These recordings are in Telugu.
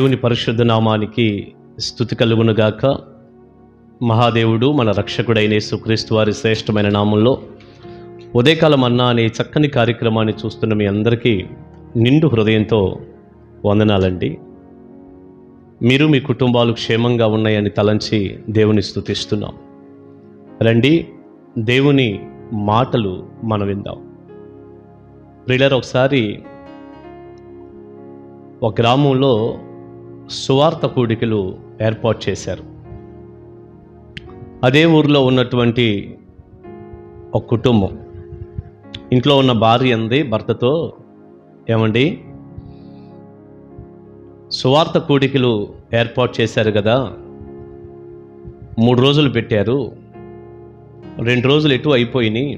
దేవుని పరిశుద్ధ నామానికి స్తుతి కలుగునుగాక. మహాదేవుడు మన రక్షకుడైన యేసుక్రీస్తు వారి శ్రేష్టమైన నామంలో ఉదయకాలం అన్నా అనే చక్కని కార్యక్రమాన్ని చూస్తున్న మీ అందరికీ నిండు హృదయంతో వందనాలండి. మీరు మీ కుటుంబాలు క్షేమంగా ఉన్నాయని తలంచి దేవుని స్తుతిస్తున్నాం. రండి, దేవుని మాటలు మనం విందాం. ప్రియులారా, ఒకసారి ఒక గ్రామంలో సువార్త కూడికలు ఏర్పాటు చేశారు. అదే ఊరిలో ఉన్నటువంటి ఒక కుటుంబం ఇంట్లో ఉన్న భార్య అంది భర్తతో, ఏమండి, సువార్త కూడికలు ఏర్పాటు చేశారు కదా, 3 రోజులు పెట్టారు, 2 రోజులు ఎటు అయిపోయినాయి,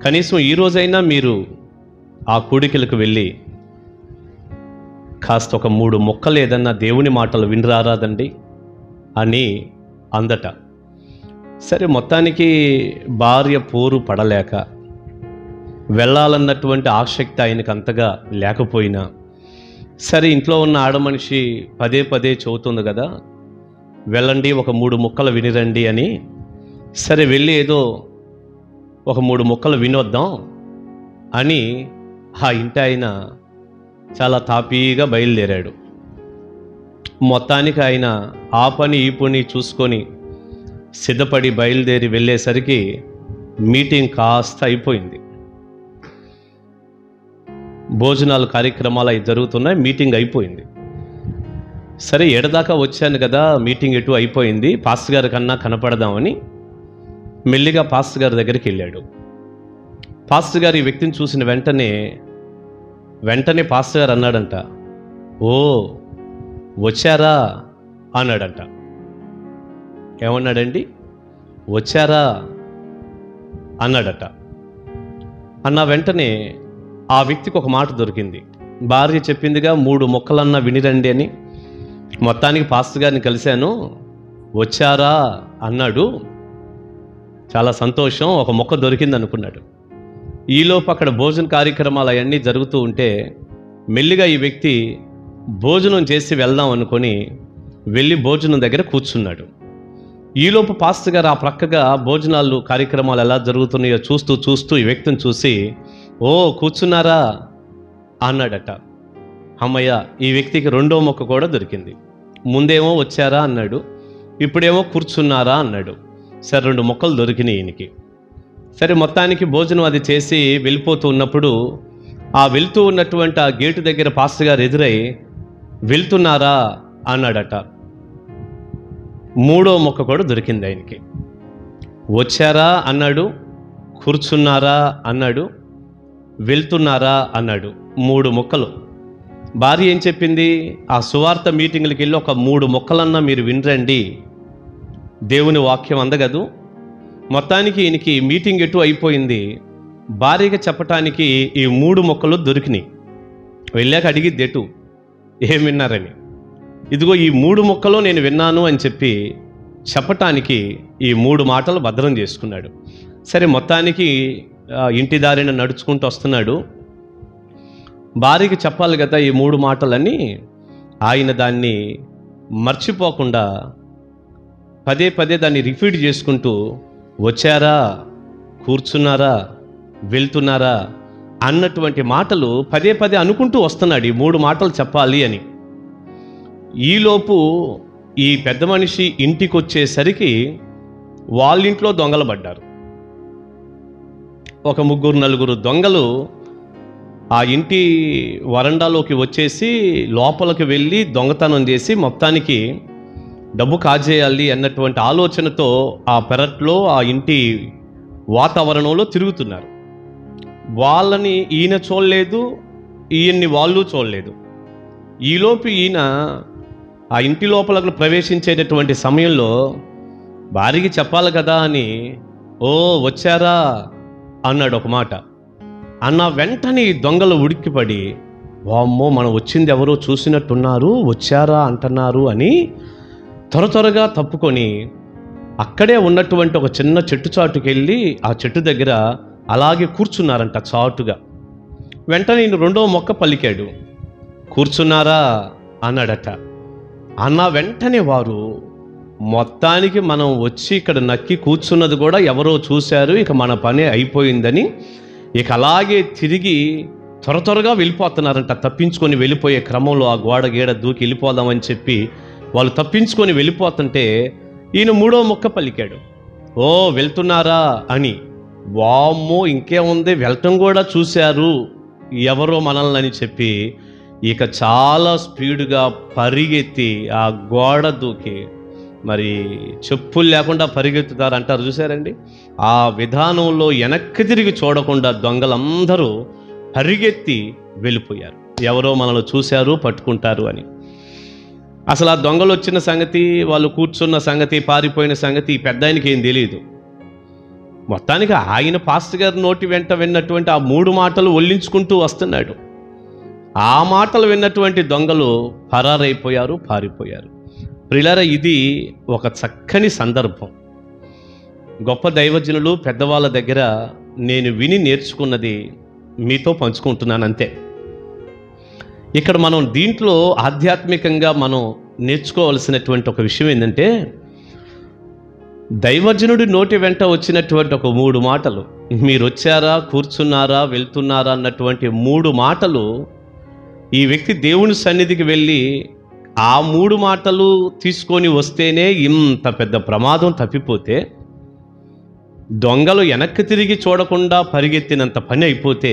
కనీసం ఈ రోజైనా మీరు ఆ కూడికలకు వెళ్ళి కాస్త ఒక 3 ముక్కలు ఏదన్నా దేవుని మాటలు వినరాదండి అని అందట. సరే, మొత్తానికి భార్య పోరు పడలేక వెళ్ళాలన్నటువంటి ఆసక్తి ఆయనకు అంతగా లేకపోయినా సరే, ఇంట్లో ఉన్న ఆడమనిషి పదే పదే చెబుతుంది కదా, వెళ్ళండి, ఒక 3 ముక్కలు వినిరండి అని. సరే, వెళ్ళి ఏదో ఒక 3 ముక్కలు వినొద్దాం అని ఆ ఇంటి ఆయన చాలా తాపీగా బయలుదేరాడు. మొత్తానికి ఆయన ఆ పని ఈ పని చూసుకొని సిద్ధపడి బయలుదేరి వెళ్ళేసరికి మీటింగ్ కాస్త అయిపోయింది. భోజనాలు కార్యక్రమాలు అవి జరుగుతున్నాయి, మీటింగ్ అయిపోయింది. సరే, ఎడదాకా వచ్చాను కదా, మీటింగ్ ఎటు అయిపోయింది, పాస్టర్ గారి కన్నా కనపడదామని మెల్లిగా పాస్టర్ గారి దగ్గరికి వెళ్ళాడు. పాస్టర్ గారు ఈ వ్యక్తిని చూసిన వెంటనే పాస్టర్ గారు అన్నాడంట, ఓ వచ్చారా అన్నాడంట. ఏమన్నాడండి? వచ్చారా అన్నాడట. అన్న వెంటనే ఆ వ్యక్తికి ఒక మాట దొరికింది. భార్య చెప్పిందిగా 3 ముక్కలన్నా వినిరండి అని. మొత్తానికి పాస్టర్ గారిని కలిశాను, వచ్చారా అన్నాడు. చాలా సంతోషం, ఒక మొక్క దొరికింది అనుకున్నాడు. ఈలోపు అక్కడ భోజన కార్యక్రమాలు అవన్నీ జరుగుతూ ఉంటే మెల్లిగా ఈ వ్యక్తి భోజనం చేసి వెళ్దాం అనుకొని వెళ్ళి భోజనం దగ్గర కూర్చున్నాడు. ఈలోపు పాస్టర్ గారు ఆ ప్రక్కగా భోజనాలు కార్యక్రమాలు ఎలా జరుగుతున్నాయో చూస్తూ ఈ వ్యక్తిని చూసి, ఓ కూర్చున్నారా అన్నాడట. అమ్మయ్య, ఈ వ్యక్తికి 2వ మొక్క కూడా దొరికింది. ముందేమో వచ్చారా అన్నాడు, ఇప్పుడేమో కూర్చున్నారా అన్నాడు. సరే, 2 మొక్కలు దొరికినాయి ఈయనకి. సరే, మొత్తానికి భోజనం అది చేసి వెళ్ళిపోతూ ఉన్నప్పుడు వెళ్తూ ఉన్నటువంటి ఆ గేటు దగ్గర పాస్టర్ గారు ఎదురై, వెళ్తున్నారా అన్నాడట. 3వ మొక్క కూడా దొరికింది ఆయనకి. వచ్చారా అన్నాడు, కూర్చున్నారా అన్నాడు, వెళ్తున్నారా అన్నాడు. 3 మొక్కలు. భార్య ఏం చెప్పింది? ఆ సువార్త మీటింగ్లకి వెళ్ళి ఒక 3 మొక్కలన్నా మీరు వినరండి, దేవుని వాక్యం అందగదు. మొత్తానికి ఈయనకి మీటింగ్ ఎటు అయిపోయింది. భార్యగా చెప్పటానికి ఈ 3 మొక్కలు దొరికినాయి. వెళ్ళాక అడిగిద్ది, ఎటు ఏం విన్నారని. ఇదిగో ఈ 3 మొక్కలు నేను విన్నాను అని చెప్పి చెప్పటానికి ఈ 3 మాటలు భద్రం చేసుకున్నాడు. సరే, మొత్తానికి ఇంటి దారిన నడుచుకుంటూ వస్తున్నాడు. భార్యకి చెప్పాలి కదా ఈ 3 మాటలని. ఆయన దాన్ని మర్చిపోకుండా పదే పదే దాన్ని రిపీట్ చేసుకుంటూ, వచ్చారా, కూర్చున్నారా, వెళ్తున్నారా అన్నటువంటి మాటలు పదే పదే అనుకుంటూ వస్తున్నాడు, ఈ 3 మాటలు చెప్పాలి అని. ఈలోపు ఈ పెద్ద మనిషి ఇంటికి వచ్చేసరికి వాళ్ళింట్లో దొంగలు పడ్డారు. ఒక 3-4 దొంగలు ఆ ఇంటి వరండాలోకి వచ్చేసి లోపలికి వెళ్ళి దొంగతనం చేసి మొత్తానికి డబ్బు కాజేయాలి అన్నటువంటి ఆలోచనతో ఆ పెరట్లో ఆ ఇంటి వాతావరణంలో తిరుగుతున్నారు. వాళ్ళని ఈయన చూడలేదు, ఈయన్ని వాళ్ళు చూడలేదు. ఈలోపు ఈయన ఆ ఇంటి లోపలకు ప్రవేశించేటటువంటి సమయంలో భార్యకి చెప్పాలి కదా అని, ఓ వచ్చారా అన్నాడు ఒక మాట. అన్న వెంటనే దొంగలు ఉడికిపడి, వామ్మో, మనం వచ్చింది ఎవరో చూసినట్టున్నారు, వచ్చారా అంటున్నారు అని త్వరగా తప్పుకొని అక్కడే ఉన్నటువంటి ఒక చిన్న చెట్టు చాటుకి వెళ్ళి ఆ చెట్టు దగ్గర అలాగే కూర్చున్నారంట చాటుగా. వెంటనే ఈయన 2వ మొక్క పలికాడు, కూర్చున్నారా అన్నాడట. అన్న వెంటనే వారు మొత్తానికి మనం వచ్చి ఇక్కడ నక్కి కూర్చున్నది కూడా ఎవరో చూశారు, ఇక మన పని అయిపోయిందని ఇక అలాగే తిరిగి త్వరగా వెళ్ళిపోతున్నారంట. తప్పించుకొని వెళ్ళిపోయే క్రమంలో ఆ గోడ గీడ దూకి వెళ్ళిపోదామని చెప్పి వాళ్ళు తప్పించుకొని వెళ్ళిపోతుంటే ఈయన మూడో ముక్క పలికాడు, ఓ వెళ్తున్నారా అని. వామ్మో, ఇంకేముంది, వెళ్ళటం కూడా చూశారు ఎవరో మనల్ని అని చెప్పి ఇక చాలా స్పీడ్గా పరిగెత్తి ఆ గోడ దూకి, మరి చెప్పులు లేకుండా పరిగెత్తుతారు అంటారు చూసారండి, ఆ విధానంలో వెనక్కి తిరిగి చూడకుండా దొంగలందరూ పరిగెత్తి వెళ్ళిపోయారు. ఎవరో మనల్ని చూశారు, పట్టుకుంటారు అని. అసలు ఆ దొంగలు వచ్చిన సంగతి, వాళ్ళు కూర్చున్న సంగతి, పారిపోయిన సంగతి ఈ పెద్ద ఆయనకి ఏం తెలియదు. మొత్తానికి ఆయన పాస్టర్ గారి నోటి వెంట విన్నటువంటి ఆ 3 మాటలు ఒల్లించుకుంటూ వస్తున్నాడు. ఆ మాటలు విన్నటువంటి దొంగలు పరారైపోయారు, పారిపోయారు. ప్రియులారా, ఇది ఒక చక్కని సందర్భం. గొప్ప దైవజనులు పెద్దవాళ్ళ దగ్గర నేను విని నేర్చుకున్నది మీతో పంచుకుంటున్నాను అంతే. ఇక్కడ మనం దీంట్లో ఆధ్యాత్మికంగా మనం నేర్చుకోవాల్సినటువంటి ఒక విషయం ఏంటంటే, దైవజనుడి నోటి వెంట వచ్చినటువంటి ఒక 3 మాటలు, మీరు వచ్చారా, కూర్చున్నారా, వెళ్తున్నారా అన్నటువంటి 3 మాటలు, ఈ వ్యక్తి దేవుని సన్నిధికి వెళ్ళి ఆ 3 మాటలు తీసుకొని వస్తేనే ఇంత పెద్ద ప్రమాదం తప్పిపోతే, దొంగలు వెనక్కి తిరిగి చూడకుండా పరిగెత్తినంత పని అయిపోతే,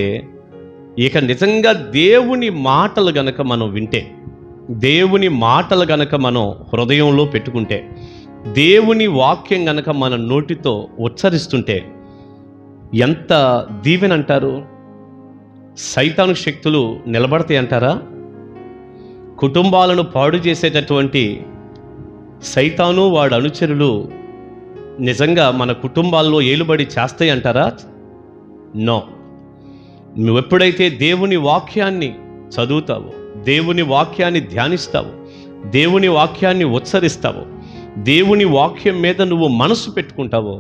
ఇక నిజంగా దేవుని మాటలు గనక మనం వింటే, దేవుని మాటలు గనక మనం హృదయంలో పెట్టుకుంటే, దేవుని వాక్యం గనక మన నోటితో ఉచ్చరిస్తుంటే ఎంత దీవెనంటారు. సైతాను శక్తులు నిలబడతాయి అంటారా? కుటుంబాలను పాడు చేసేటటువంటి సైతాను వాడు అనుచరులు నిజంగా మన కుటుంబాల్లో ఏలుబడి చేస్తాయి అంటారా? నో. నువ్వు ఎప్పుడైతే దేవుని వాక్యాన్ని చదువుతావో, దేవుని వాక్యాన్ని ధ్యానిస్తావో, దేవుని వాక్యాన్ని ఉచ్చరిస్తావో, దేవుని వాక్యం మీద నువ్వు మనసు పెట్టుకుంటావో,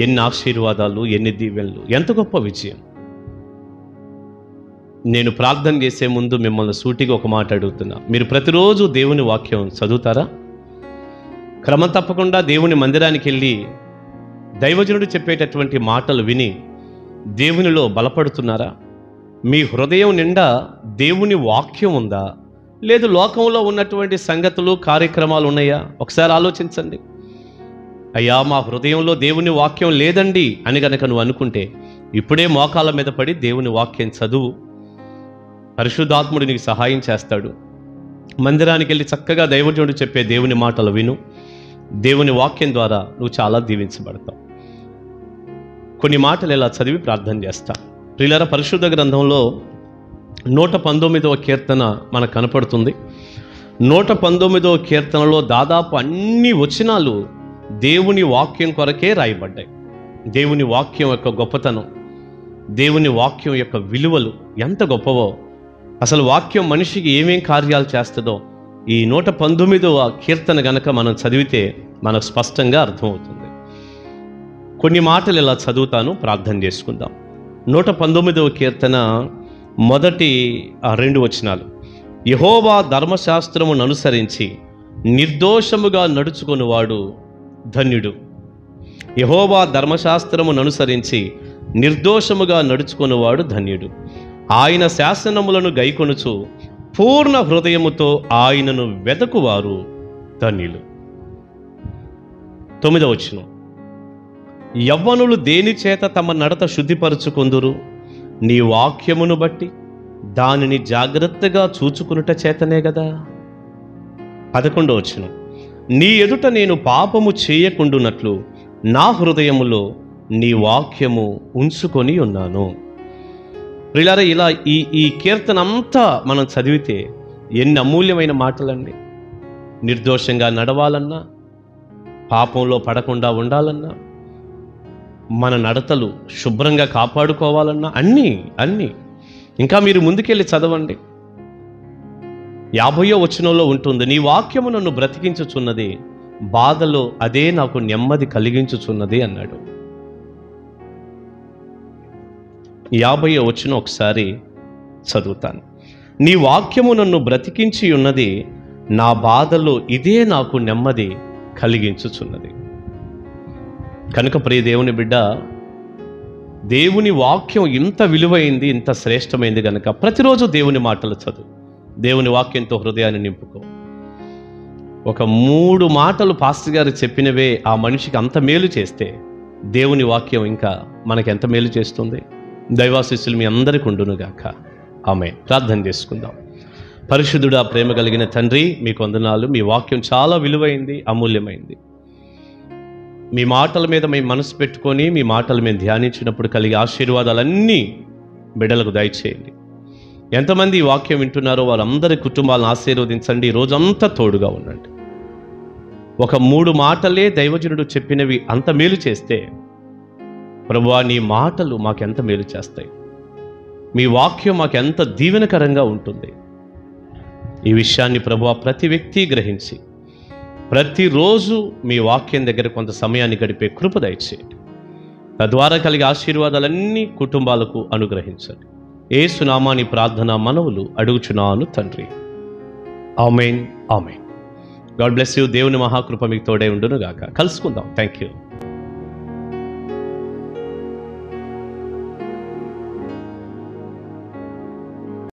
ఎన్ని ఆశీర్వాదాలు, ఎన్ని దీవెనలు, ఎంత గొప్ప విజయం. నేను ప్రార్థన చేసే ముందు మిమ్మల్ని సూటిగా ఒక మాట అడుగుతున్నా, మీరు ప్రతిరోజు దేవుని వాక్యం చదువుతారా? క్రమం తప్పకుండా దేవుని మందిరానికి వెళ్ళి దైవజనుడు చెప్పేటటువంటి మాటలు విని దేవునిలో బలపడుతున్నారా? మీ హృదయం నిండా దేవుని వాక్యం ఉందా? లేదు లోకంలో ఉన్నటువంటి సంగతులు, కార్యక్రమాలు ఉన్నాయా? ఒకసారి ఆలోచించండి. అయ్యా, మా హృదయంలో దేవుని వాక్యం లేదండి అని గనక నువ్వు అనుకుంటే ఇప్పుడే మోకాళ్ళ మీద పడి దేవుని వాక్యం చదువు. పరిశుద్ధాత్ముడు నీకు సహాయం చేస్తాడు. మందిరానికి వెళ్ళి చక్కగా దైవజనుడు చెప్పే దేవుని మాటలు విను. దేవుని వాక్యం ద్వారా నువ్వు చాలా దీవించబడతావు. కొన్ని మాటలు ఇలా చదివి ప్రార్థన చేస్తా. ప్రియులారా, పరిశుద్ధ గ్రంథంలో 119వ కీర్తన మనకు కనపడుతుంది. 119వ కీర్తనలో దాదాపు అన్ని వచనాలు దేవుని వాక్యం కొరకే రాయబడ్డాయి. దేవుని వాక్యం యొక్క గొప్పతనం, దేవుని వాక్యం యొక్క విలువలు ఎంత గొప్పవో, అసలు వాక్యం మనిషికి ఏమేం కార్యాలు చేస్తుందో ఈ 119వ కీర్తన గనక మనం చదివితే మనకు స్పష్టంగా అర్థమవుతుంది. కొన్ని మాటలు ఇలా చదువుతాను, ప్రార్థన చేసుకుందాం. 119వ కీర్తన మొదటి 2 వచనాలు. యెహోవా ధర్మశాస్త్రమును అనుసరించి నిర్దోషముగా నడుచుకొనువాడు ధన్యుడు. యెహోవా ధర్మశాస్త్రమును అనుసరించి నిర్దోషముగా నడుచుకొనువాడు ధన్యుడు. ఆయన శాసనములను గైకొనుచు పూర్ణ హృదయముతో ఆయనను వెదకువారు ధన్యులు. 9వ వచనం. యవ్వనులు దేని చేత తమ నడత శుద్ధిపరచుకొందురు? నీ వాక్యమును బట్టి దానిని జాగ్రత్తగా చూచుకునుట చేతనే గదా. 11వ వచనం. నీ ఎదుట నేను పాపము చేయకుండునట్లు నా హృదయములో నీ వాక్యము ఉంచుకొని ఉన్నాను. ప్రియులారా, ఇలా ఈ కీర్తన అంతా మనం చదివితే ఎన్ని అమూల్యమైన మాటలండి. నిర్దోషంగా నడవాలన్నా, పాపంలో పడకుండా ఉండాలన్నా, మన నడతలు శుభ్రంగా కాపాడుకోవాలన్నా అన్నీ ఇంకా మీరు ముందుకెళ్ళి చదవండి. 50వ వచనంలో ఉంటుంది, నీ వాక్యము నన్ను బ్రతికించుచున్నది, బాధలో అదే నాకు నెమ్మది కలిగించుచున్నది అన్నాడు. 50వ వచనం ఒకసారి చదువుతాను. నీ వాక్యము నన్ను బ్రతికించి ఉన్నది, నా బాధలో ఇదే నాకు నెమ్మది కలిగించుచున్నది. కనుక ప్రియ దేవుని బిడ్డ, దేవుని వాక్యం ఇంత విలువైంది, ఇంత శ్రేష్టమైంది కనుక ప్రతిరోజు దేవుని మాటలు చదువు, దేవుని వాక్యంతో హృదయాన్ని నింపుకో. ఒక 3 మాటలు పాస్టర్ గారు చెప్పినవే ఆ మనిషికి అంత మేలు చేస్తే దేవుని వాక్యం ఇంకా మనకి ఎంత మేలు చేస్తుంది. దైవాశీస్సులు మీ అందరికీ ఉండునుగాక. ఆమేన్. ప్రార్థన చేసుకుందాం. పరిశుద్ధుడా, ప్రేమ కలిగిన తండ్రి, మీకు వందనాలు. మీ వాక్యం చాలా విలువైంది, అమూల్యమైంది. మీ మాటల మీద మేము మనసు పెట్టుకొని మీ మాటలు మేము ధ్యానించినప్పుడు కలిగే ఆశీర్వాదాలన్నీ బిడ్డలకు దయచేయండి. ఎంతమంది ఈ వాక్యం వింటున్నారో వారందరి కుటుంబాలను ఆశీర్వదించండి. రోజంతా తోడుగా ఉండండి. ఒక 3 మాటలే దైవజనుడు చెప్పినవి అంత మేలు చేస్తే ప్రభువా, నీ మాటలు మాకెంత మేలు చేస్తాయి, మీ వాక్యం మాకెంత దీవెనకరంగా ఉంటుంది. ఈ విషయాన్ని ప్రభువా ప్రతి వ్యక్తి గ్రహించి ప్రతిరోజు మీ వాక్యం దగ్గర కొంత సమయాన్ని గడిపే కృప దయచేయండి. తద్వారా కలిగే ఆశీర్వాదాలన్నీ కుటుంబాలకు అనుగ్రహించండి. యేసు నామాని ప్రార్థన మనవులు అడుగుచున్నాను తండ్రి. Amen, amen. God bless you. దేవుని మహాకృప మీకు తోడే ఉండును గాక. కలుసుకుందాం. Thank you.